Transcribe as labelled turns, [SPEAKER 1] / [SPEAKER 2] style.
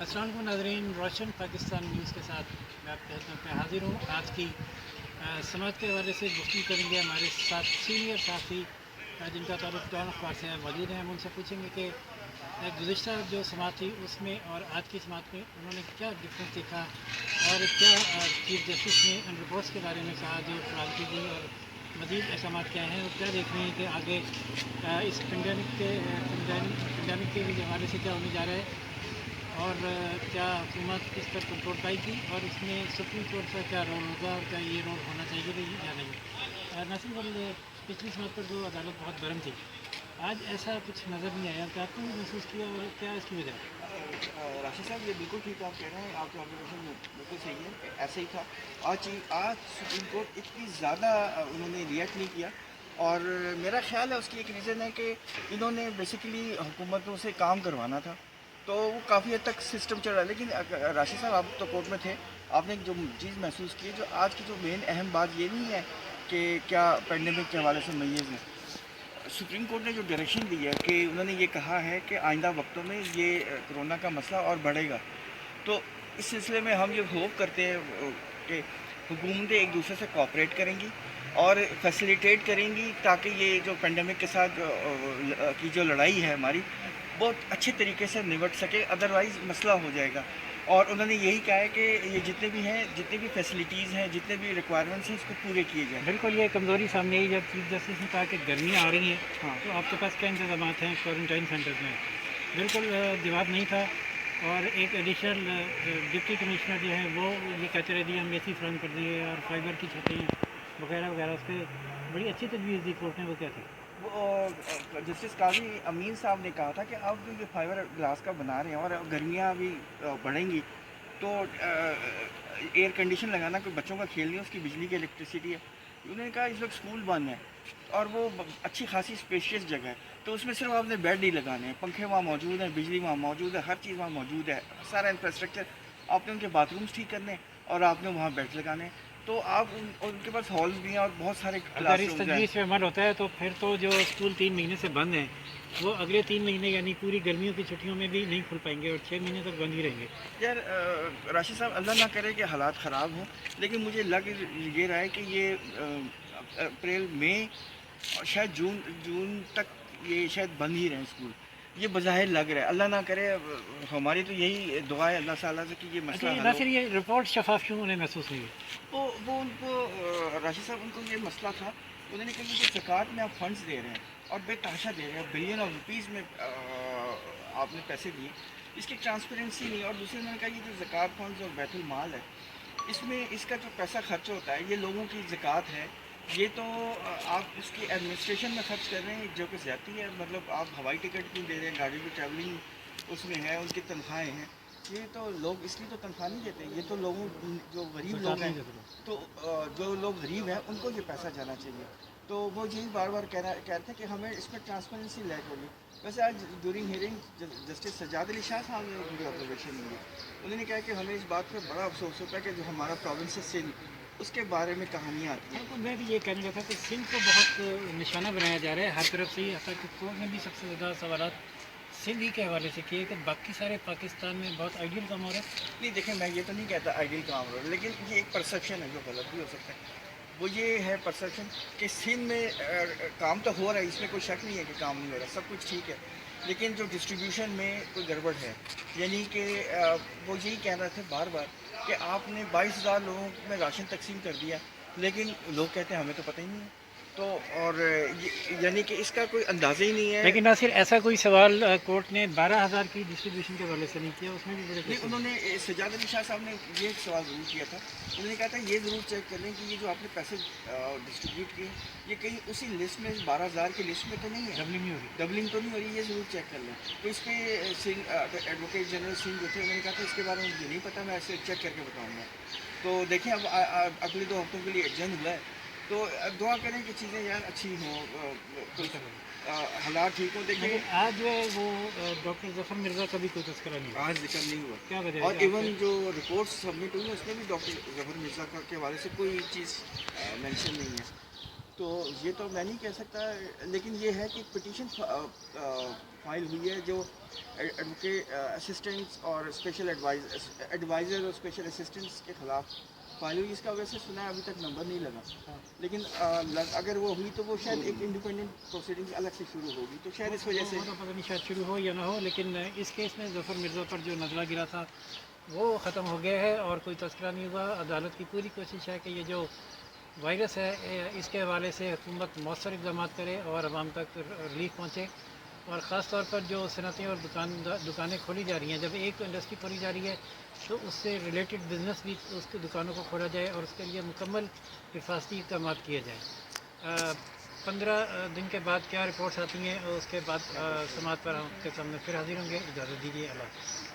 [SPEAKER 1] अस्सलाम वालेकुम नाज़रीन, रोशन पाकिस्तान न्यूज़ के साथ मैं आपके खिदमत में हाज़िर हूँ। आज की समात के हवाले से गुफ्तगू करेंगे हमारे साथ सीनियर साथी जिनका ताल्लुक़ डॉन अखबार से मौजूद हैं। हम उनसे पूछेंगे कि गुज़िश्ता जो समात थी उसमें और आज की समात में उन्होंने क्या डिफरेंस देखा और क्या चीफ जस्टिस ने उन रिपोर्ट्स के बारे में कहा जो फ्रांसी दी और मज़ीद अहकाम क्या हैं और क्या देख रहे हैं कि आगे इस पेंडेमिक के हवाले से क्या होने जा रहा है और क्या हुकूमत इस पर कंट्रोल पाएगी और इसमें सुप्रीम कोर्ट का क्या रोल होगा और क्या ये रोल होना चाहिए कि या नहीं। नासिर भाई, पिछली समात पर जो अदालत बहुत गर्म थी, आज ऐसा कुछ नज़र नहीं आया। क्या आपने महसूस किया और क्या इसकी वजह है?
[SPEAKER 2] राशिद साहब, ये बिल्कुल ठीक आप कह रहे हैं, आपकी ऑब्जर्वेशन बिल्कुल सही है। ऐसे ही था आज सुप्रीम कोर्ट इतनी ज़्यादा उन्होंने रिएक्ट नहीं किया और मेरा ख्याल है उसकी एक रीज़न है कि इन्होंने बेसिकली हुकूमतों से काम करवाना था, तो वो काफ़ी हद तक सिस्टम चल रहा है। लेकिन राशिद साहब, आप तो कोर्ट में थे, आपने जो चीज़ महसूस की, जो आज की जो मेन अहम बात ये नहीं है कि क्या पेंडेमिक के हवाले से मैयज़ है। सुप्रीम कोर्ट ने जो डायरेक्शन दी है कि उन्होंने ये कहा है कि आइंदा वक्तों में ये कोरोना का मसला और बढ़ेगा, तो इस सिलसिले में हम ये होप करते हैं कि हुकूमतें एक दूसरे से कोऑपरेट करेंगी और फैसिलिटेट करेंगी ताकि ये जो पेंडेमिक के साथ की जो लड़ाई है हमारी, बहुत अच्छे तरीके से निपट सके, अदरवाइज़ मसला हो जाएगा। और उन्होंने यही कहा है कि ये जितने भी फैसिलिटीज़ हैं, जितने भी रिक्वायरमेंट्स हैं, इसको पूरे किए जाएँ।
[SPEAKER 1] बिल्कुल, ये कमज़ोरी सामने आई जब चीफ जस्टिस ने कहा कि गर्मियाँ आ रही हैं,
[SPEAKER 2] हाँ,
[SPEAKER 1] तो आपके पास क्या इंतजाम हैं क्वारंटाइन सेंटर्स में। बिल्कुल जवाब नहीं था और एक एडिशनल डिप्टी कमिश्नर जो है वो ये कहते रहे दिए हम एसी फ्राहम कर दिए और फाइबर की छतें वगैरह वगैरह, उस पर बड़ी अच्छी तजवीज़ दी कोर्ट ने। वो क्या थी?
[SPEAKER 2] वो जस्टिस काजी अमीन साहब ने कहा था कि आप जो ये फाइबर ग्लास का बना रहे हैं और गर्मियाँ भी बढ़ेंगी, तो एयर कंडीशन लगाना कोई बच्चों का खेल नहीं है, उसकी बिजली की इलेक्ट्रिसिटी है। उन्होंने कहा इस वक्त स्कूल बंद है और वो अच्छी खासी स्पेशियस जगह है, तो उसमें सिर्फ आपने बेड ही लगाने हैं, पंखे वहाँ मौजूद हैं, बिजली वहाँ मौजूद है, हर चीज़ वहाँ मौजूद है, सारा इंफ्रास्ट्रक्चर। आपने उनके बाथरूम्स ठीक करने और आपने वहाँ बेड लगाने हैं, तो आप उनके पास हॉल्स भी हैं और बहुत सारे
[SPEAKER 1] अगर इस
[SPEAKER 2] क्लासरूम्स हैं।
[SPEAKER 1] तजवीज़ पे अमल होता है तो फिर तो जो स्कूल 3 महीने से बंद हैं वो अगले 3 महीने यानी पूरी गर्मियों की छुट्टियों में भी नहीं खुल पाएंगे और 6 महीने तक बंद ही रहेंगे।
[SPEAKER 2] यार राशिद साहब, अल्लाह ना करे कि हालात ख़राब हों, लेकिन मुझे लग ये रहा है कि ये अप्रैल मई और शायद जून तक ये शायद बंद ही रहें स्कूल। ये बज़ाहिर लग रहा है, अल्लाह ना करे। हमारी तो यही दुआ है अल्लाह ताला से कि ये मसला
[SPEAKER 1] अच्छा,
[SPEAKER 2] हल
[SPEAKER 1] ना
[SPEAKER 2] हो।
[SPEAKER 1] सिर्फ ये रिपोर्ट शफाफ क्यों उन्हें महसूस नहीं हुई?
[SPEAKER 2] वो उनको राशिद साहब, उनको ये मसला था। उन्होंने कहा कि जो ज़कात में आप फंड्स दे रहे हैं और बेतहाशा दे रहे हैं, बिलियन ऑफ रुपीज़ में आपने पैसे दिए, इसकी ट्रांसपेरेंसी नहीं। और दूसरे उन्होंने कहा ये जो ज़कात फंड्स और बैतुल माल है, इसमें इसका जो पैसा खर्च होता है, ये लोगों की ज़कात है, ये तो आप इसकी एडमिनिस्ट्रेशन में खर्च कर रहे हैं, जो कि ज़्यादती है। मतलब आप हवाई टिकट क्यों दे रहे हैं, गाड़ी की ट्रैवलिंग उसमें है, उनकी तनख्वाहें हैं, ये तो लोग इसलिए तो तनख्वाह नहीं देते। ये तो लोगों जो गरीब लोग हैं, तो जो लोग गरीब हैं उनको ये पैसा जाना चाहिए। तो वो यही बार बार कह रहे थे कि हमें इसमें ट्रांसपेरेंसी लैक होगी। वैसे आज during hearing justice Sajjad Ali Shah साहब ने मुझे ऑब्जर्वेशन दी। उन्होंने कहा कि हमें इस बात पर बड़ा अफसोस होता है कि जो हमारा प्रोविंस है सिंध, उसके बारे में कहानियाँ आती हैं।
[SPEAKER 1] तो मैं भी ये कहने लगा था कि सिंध को बहुत निशाना बनाया जा रहा है हर तरफ से ही। हत्या कि कोर्ट ने भी सबसे ज़्यादा सवाल सिंध ही के हवाले से किए कि बाकी सारे पाकिस्तान में बहुत आइडियल काम हो रहा है।
[SPEAKER 2] नहीं, देखें, मैं ये तो नहीं कहता आइडियल काम हो रहा है, लेकिन ये एक परसेप्शन है जो गलत भी हो सकता है। वो ये है परसेप्शन कि सिंध में काम तो हो रहा है, इसमें कोई शक नहीं है कि काम नहीं हो रहा, सब कुछ ठीक है, लेकिन जो डिस्ट्रीब्यूशन में कोई गड़बड़ है। यानी कि वो यही कह रहे थे बार बार कि आपने 22,000 लोगों में राशन तकसीम कर दिया, लेकिन लोग कहते हैं हमें तो पता ही नहीं है। तो और यानी कि इसका कोई अंदाज़ा ही नहीं है।
[SPEAKER 1] लेकिन नासिर, ऐसा कोई सवाल कोर्ट ने 12,000 की डिस्ट्रीब्यूशन के हवाले से नहीं किया, उसमें भी बड़े
[SPEAKER 2] नहीं, उन्होंने सज्जाद अली शाह साहब ने ये एक सवाल ज़रूर किया था। उन्होंने कहा था ये ज़रूर चेक कर लें कि ये जो आपने पैसे डिस्ट्रीब्यूट किए, ये कहीं उसी लिस्ट में 12,000 की लिस्ट में तो नहीं है,
[SPEAKER 1] डबलिंग नहीं हो रही।
[SPEAKER 2] डबलिंग तो नहीं हो रही, ये ज़रूर चेक कर लें। तो इस पर सिंह एडवोकेट जनरल सिंह जो थे, उन्होंने कहा था इसके बारे में मुझे नहीं पता, मैं ऐसे चेक करके बताऊँगा। तो देखें, अब अगले 2 हफ्तों के लिए एडजन हुआ है, तो दुआ करें कि चीज़ें यार अच्छी हों, कुछ हालात ठीक हों। देखिए,
[SPEAKER 1] लेकिन आज जो है वो डॉक्टर जफर मिर्ज़ा का भी कोई तस्करा नहीं हुआ।
[SPEAKER 2] आज जिक्र नहीं हुआ।
[SPEAKER 1] क्या वजह
[SPEAKER 2] और
[SPEAKER 1] है
[SPEAKER 2] इवन जो रिपोर्ट सबमिट हुई है उसमें भी डॉक्टर जफर मिर्ज़ा के हवाले से कोई चीज़ मेंशन नहीं है। تو یہ تو میں نہیں کہہ سکتا، لیکن یہ ہے کہ پٹیشن فائل ہوئی ہے جو ایڈوکیٹ اسسٹنٹس اور اسپیشل ایڈوائزر اور اسپیشل اسسٹنٹس کے خلاف فائل ہوئی. اس کا ویسے سنا ہے ابھی تک نمبر نہیں لگا، لیکن اگر وہ ہوئی تو وہ شاید ایک انڈیپینڈنٹ پروسیڈنگ الگ سے شروع ہوگی، تو شاید اس وجہ سے
[SPEAKER 1] وہ تو پتہ نہیں شاید شروع ہو یا نہ ہو، لیکن اس کیس میں ظفر مرزا پر جو نزلہ گرا تھا وہ ختم ہو گیا ہے اور کوئی تذکرہ نہیں ہوا. عدالت کی پوری کوشش ہے کہ یہ جو وائرس ہے اس کے حوالے سے حکومت مؤثر اقدامات کرے اور عوام تک ریلیف پہنچے، اور خاص طور پر جو صنعتیں اور دکانیں کھولی جا رہی ہیں. جب ایک انڈسٹری کھولی جا رہی ہے تو اس سے ریلیٹڈ بزنس بھی اس کی دکانوں کو کھولا جائے اور اس کے لیے مکمل حفاظتی اقدامات کیے جائیں. 15 دن کے بعد کیا رپورٹس آتی ہیں اور اس کے بعد سماعت پر ہم کے سامنے پھر حاضر ہوں گے. اجازت دیجیے. اللہ حافظ.